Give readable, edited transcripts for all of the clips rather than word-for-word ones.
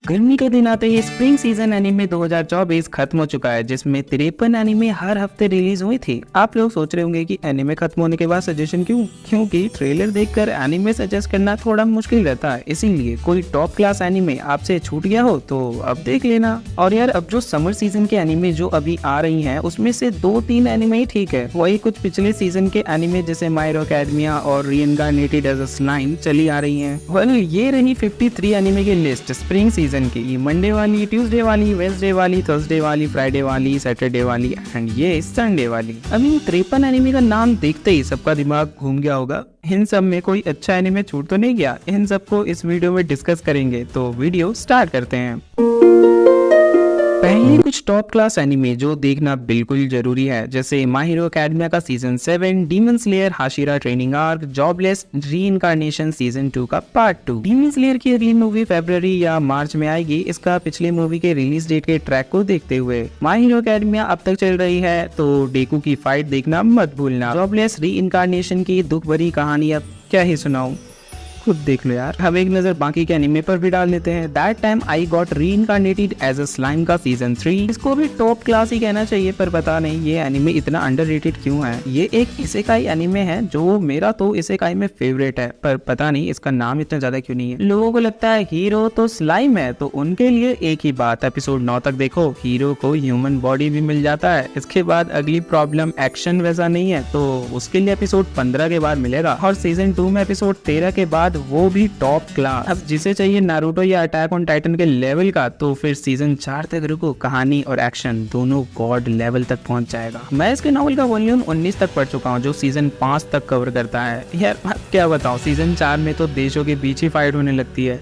गर्मी के दिन आते ही स्प्रिंग सीजन एनीमे 2024 खत्म हो चुका है, जिसमें 53 एनीमे हर हफ्ते रिलीज हुई थी। आप लोग सोच रहे होंगे कि एनीमे खत्म होने के बाद सजेशन क्यों? क्योंकि ट्रेलर देखकर एनीमे सजेस्ट करना थोड़ा मुश्किल रहता है, इसीलिए कोई टॉप क्लास एनीमे आपसे छूट गया हो तो अब देख लेना। और यार, अब जो समर सीजन के एनीमे जो अभी आ रही हैं उसमें से 2-3 एनीमे ही ठीक है, वही कुछ पिछले सीजन के एनीमे जैसे माय हीरो एकेडमिया और रीइंकार्नेटेड एज अ स्लाइम चली आ रही हैं। वेल, ये रही 53 एनीमे की लिस्ट स्प्रिंग सीजन की। मंडे वाली, ट्यूसडे वाली, वेडनेसडे वाली, थर्सडे वाली, फ्राइडे वाली, सैटरडे वाली एंड ये संडे वाली। अब इन 53 एनिमे का नाम देखते ही सबका दिमाग घूम गया होगा। इन सब में कोई अच्छा एनिमे छूट तो नहीं गया? इन सबको इस वीडियो में डिस्कस करेंगे, तो वीडियो स्टार्ट करते हैं। पहले कुछ टॉप क्लास एनिमे जो देखना बिल्कुल जरूरी है, जैसे माय हीरो एकेडमिया का season 7, demon slayer Hashira training arc, jobless reincarnation season 2 का पार्ट 2। डीमन स्लेयर की अगली मूवी फरवरी या मार्च में आएगी। इसका पिछले मूवी के रिलीज डेट के ट्रैक को देखते हुए माय हीरो एकेडमिया अब तक चल रही है, तो डेकू की फाइट देखना मत भूलना। जॉबलेस रीइंकार्नेशन की दुख भरी कहानी अब क्या ही सुनाऊं, खुद देख लो यार। हम एक नजर बाकी के एनिमे पर भी डाल लेते हैं। That time I got reincarnated as a slime का सीजन 3। इसको भी टॉप क्लास ही कहना चाहिए, पर पता नहीं ये एनिमे इतना अंडररेटेड क्यों है। ये एक इसेकाई एनिमे है जो मेरा तो इसेकाई में फेवरेट है, पर पता नहीं इसका नाम इतना ज्यादा क्यों नहीं है। लोगों को लगता है हीरो तो स्लाइम है, तो उनके लिए एक ही बात, एपिसोड 9 तक देखो, हीरो को ह्यूमन बॉडी भी मिल जाता है। इसके बाद अगली प्रॉब्लम एक्शन वैसा नहीं है, तो उसके लिए एपिसोड 15 के बाद मिलेगा। और सीजन 2 में एपिसोड 13 के बाद वो भी टॉप क्लास। अब जिसे चाहिए नारुतो या अटैक ऑन टाइटन के लेवल का, तो फिर सीजन 4 तक रुको, कहानी और एक्शन दोनों गॉड लेवल तक पहुंच जाएगा। मैं इसके नॉवल का वॉल्यूम 19 तक पढ़ चुका हूं, जो सीजन 5 तक कवर करता है। यार क्या बताऊं, सीजन 4 में तो देशों के बीच ही फाइट होने लगती है।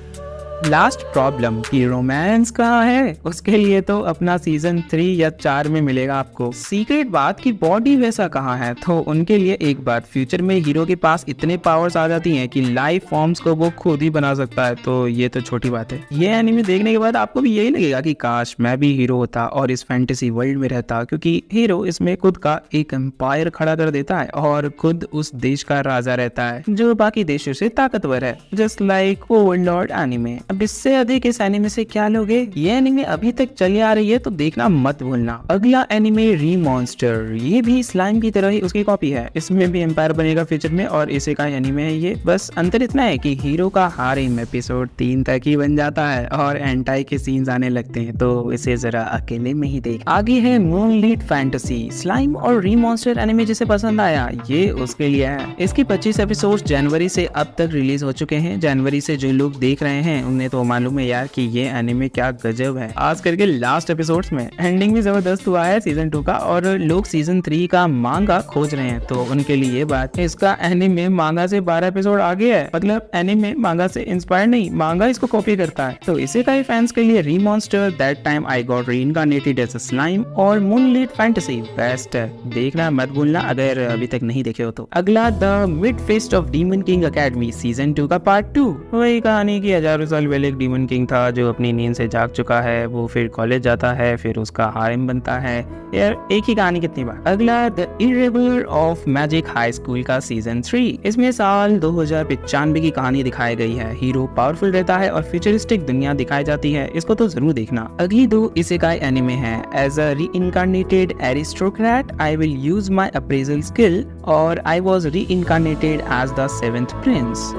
लास्ट प्रॉब्लम की रोमांस कहाँ है, उसके लिए तो अपना सीजन 3 या 4 में मिलेगा आपको। सीक्रेट बात की बॉडी वैसा कहाँ है, तो उनके लिए एक बात, फ्यूचर में हीरो के पास इतने पावर्स आ जाती हैं कि लाइफ फॉर्म्स को वो खुद ही बना सकता है, तो ये तो छोटी बात है। ये एनिमे देखने के बाद आपको भी यही लगेगा कि काश मैं भी हीरो होता और इस फैंटेसी वर्ल्ड में रहता, क्योंकि हीरो इसमें खुद का एक एम्पायर खड़ा कर देता है और खुद उस देश का राजा रहता है जो बाकी देशों से ताकतवर है, जस्ट लाइक ओवरलॉर्ड एनिमे। अब इससे अधिक इस एनिमे से क्या लोगे? ये एनिमे अभी तक चली आ रही है, तो देखना मत भूलना। अगला एनिमे रीमॉन्स्टर, ये भी स्लाइम की तरह ही उसकी कॉपी है। इसमें भी एम्पायर बनेगा फ्यूचर में और इसे का एनिमे है ये। बस अंतर इतना है कि हीरो का हारिम एपिसोड 3 तक ही बन जाता है और एंटाई के सीन्स आने लगते हैं, तो इसे जरा अकेले में ही देख। आगे है मूनलाइट फैंटेसी। स्लाइम और रीमॉन्स्टर एनिमे जिसे पसंद आया, ये उसके लिए है। इसकी 25 एपिसोड जनवरी से अब तक रिलीज हो चुके हैं। जनवरी से जो लोग देख रहे हैं उन्हें तो मालूम है यार कि ये एनिमे क्या गजब है। आज करके लास्ट एपिसोड्स में एंडिंग भी जबरदस्त हुआ है सीजन 2 का, और लोग सीजन 3 का मांगा खोज रहे हैं, तो उनके लिए ये बात है, इसका एनिमे मांगा से 12 एपिसोड आगे है। मतलब एनिमे मांगा से इंस्पायर नहीं, मांगा इसको कॉपी करता है। तो इसे कई फैंस के लिए remonster, that time I got reincarnated as a slime और मूनलाइट फैंटेसी बेस्ट है, देखना मत भूलना अगर अभी तक नहीं देखे हो तो। अगला the misfit of demon king academy season 2 का पार्ट 2। वही कहानी की हजारों साल पहले एक डीमन किंग था जो अपनी नींद से जाग चुका है, वो फिर कॉलेज जाता है, फिर उसका हारिम बनता है। यार एक ही कहानी कितनी बार। अगला the irregular of magic high school का सीजन 3। इसमें साल 2095 की कहानी दिखाई गई है। हीरो पावरफुल रहता है और फ्यूचरिस्टिक दुनिया दिखाई जाती है, इसको तो जरूर देखना। अगली 2 इसेकाई एनिमे है। As a reincarnated aristocrat I will use my appraisal skill, और I was reincarnated as the 7th prince.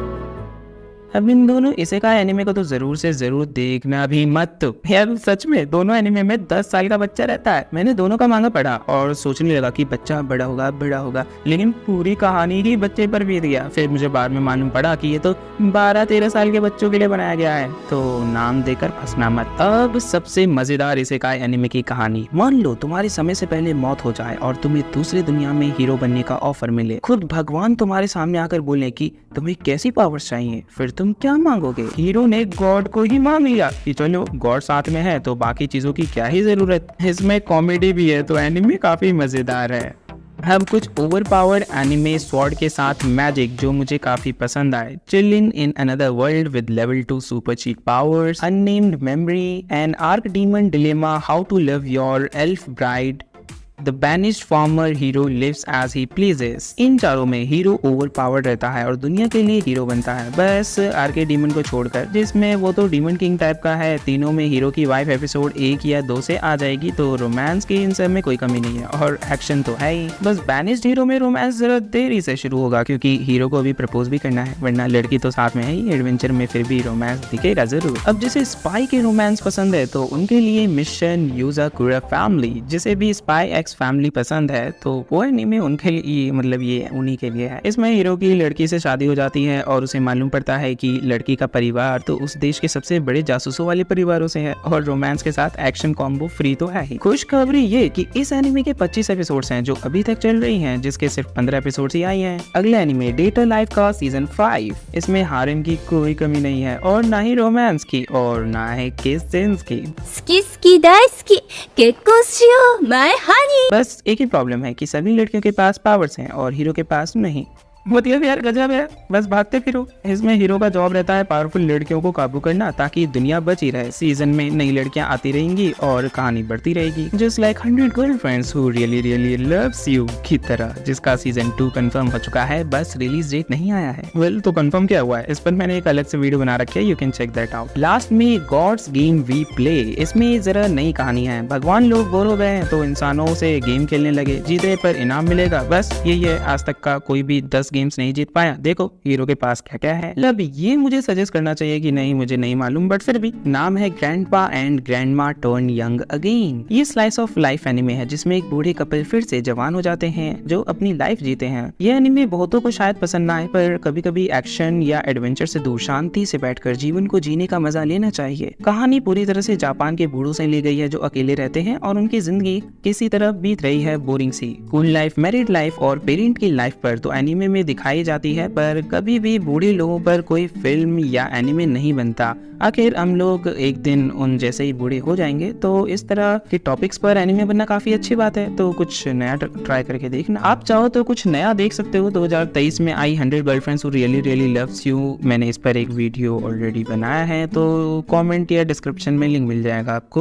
अब इन दोनों इसेकाई एनिमे को तो जरूर से जरूर देखना भी मत। यार सच में दोनों एनिमे में 10 साल का बच्चा रहता है। मैंने दोनों का मांगा पढ़ा और सोचने लगा कि बच्चा बड़ा होगा, लेकिन पूरी कहानी ही बच्चे पर बीत गया। फिर मुझे बाद में मालूम पड़ा कि ये तो 12-13 साल के बच्चों के लिए बनाया गया है, तो नाम देकर फंसना मत। अब सबसे मजेदार इसेकाई एनिमे की कहानी। मान लो तुम्हारे समय से पहले मौत हो जाए और तुम्हें दूसरी दुनिया में हीरो बनने का ऑफर मिले। खुद भगवान तुम्हारे सामने आकर बोले कि तुम्हें कैसी पावर्स चाहिए, फिर तुम क्या मांगोगे? हीरो ने गॉड को ही मांग लिया कि चलो गॉड साथ में है तो बाकी चीजों की क्या ही जरूरत। इसमें कॉमेडी भी है, तो एनिमे काफी मजेदार है। अब कुछ ओवर पावर्ड एनिमे स्वॉर्ड के साथ मैजिक जो मुझे काफी पसंद आए। Chilling in another world with level 2 super cheat powers, unnamed memory and arch demon dilemma, how to love your elf bride, the banished former hero lives as he pleases. इन चारों में हीरो ओवर पावर्ड रहता है और दुनिया के लिए hero बनता है, बस आरके डीमन को छोड़कर, जिसमें वो तो डीमन किंग टाइप का है। तीनों में हीरो की वाइफ एपिसोड 1 या 2 से आ जाएगी, तो रोमांस की इन सब में कोई कमी नहीं है और एक्शन तो है ही। बस बैनिश्ड हीरो में रोमांस जरा देरी से शुरू होगा, क्योंकि हीरो को अभी प्रपोज भी करना है, वरना लड़की तो साथ में है ही। एडवेंचर में फिर भी रोमांस दिखेगा जरूर। अब जिसे स्पाई के रोमांस पसंद है तो उनके लिए मिशन यूज़ाकुरा फैमिली, जिसे भी स्पाई एक्स फैमिली पसंद है तो वो एनीमे उनके लिए, मतलब ये उन्हीं के लिए है। इसमें हीरो की लड़की से शादी हो जाती है और उसे मालूम पड़ता है कि लड़की का परिवार तो उस देश के सबसे बड़े जासूसों वाले परिवारों से है, और रोमांस के साथ एक्शन कॉम्बो फ्री तो है ही। खुशखबरी ये कि इस एनीमे के 25 एपिसोड्स हैं जो अभी तक चल रही हैं, जिसके सिर्फ 15 एपिसोड्स ही आई हैं। अगला एनीमे डेट अ लाइफ का सीजन 5, इसमें हारेम की कोई कमी नहीं है और ना ही रोमांस की और ना ही किस सेंस की। 好き好き大好き結婚しようマイハニー बस एक ही प्रॉब्लम है कि सभी लड़कियों के पास पावर्स हैं और हीरो के पास नहीं। मतलब यार गजब है, बस भागते फिरो। इसमें हीरो का जॉब रहता है पावरफुल लड़कियों को काबू करना, ताकि दुनिया बची रहे। सीजन में नई लड़कियां आती रहेंगी और कहानी बढ़ती रहेगी, just like 100 girlfriends who really really loves you की तरह, जिसका सीजन 2 कंफर्म हो चुका है, बस रिलीज डेट नहीं आया है। वेल तो कंफर्म क्या हुआ है, इस पर मैंने एक अलग से वीडियो बना रखी है, you can check that out. Last में गॉड्स गेम वी प्ले, इसमें जरा नई कहानी है। भगवान लोग बोर हो गए हैं तो इंसानों से गेम खेलने लगे, जीते पर इनाम मिलेगा, बस यही है। आज तक का कोई भी 10 गेम्स नहीं जीत पाया। देखो हीरो के पास क्या क्या है। मतलब ये मुझे सजेस्ट करना चाहिए कि नहीं, मुझे नहीं मालूम, बट फिर भी नाम है grandpa and grandma turn young again. ये स्लाइस ऑफ लाइफ एनिमे है जिसमें एक बूढ़े कपल फिर से जवान हो जाते हैं जो अपनी लाइफ जीते हैं। ये एनिमे बहुतों को शायद पसंद ना आए, पर कभी कभी एक्शन या एडवेंचर से दूर शांति से बैठकर जीवन को जीने का मजा लेना चाहिए। कहानी पूरी तरह से जापान के बूढ़ों से ली गई है जो अकेले रहते हैं और उनकी जिंदगी किसी तरह बीत रही है बोरिंग सी। स्कूल लाइफ, मैरिड लाइफ और पेरेंट की लाइफ पर तो एनिमे में दिखाई जाती है, पर कभी भी बूढ़े लोगों पर कोई फिल्म या एनिमे नहीं बनता। आखिर हम लोग एक दिन उन जैसे ही बूढ़े हो जाएंगे, तो इस तरह के टॉपिक्स पर एनिमे बनना काफी अच्छी बात है। तो कुछ नया ट्राई करके देखना। आप चाहो तो कुछ नया देख सकते हो। 2023 में आई 100 girlfriends who really really loves you, मैंने इस पर एक वीडियो ऑलरेडी बनाया है, तो कमेंट या डिस्क्रिप्शन में लिंक मिल जाएगा आपको।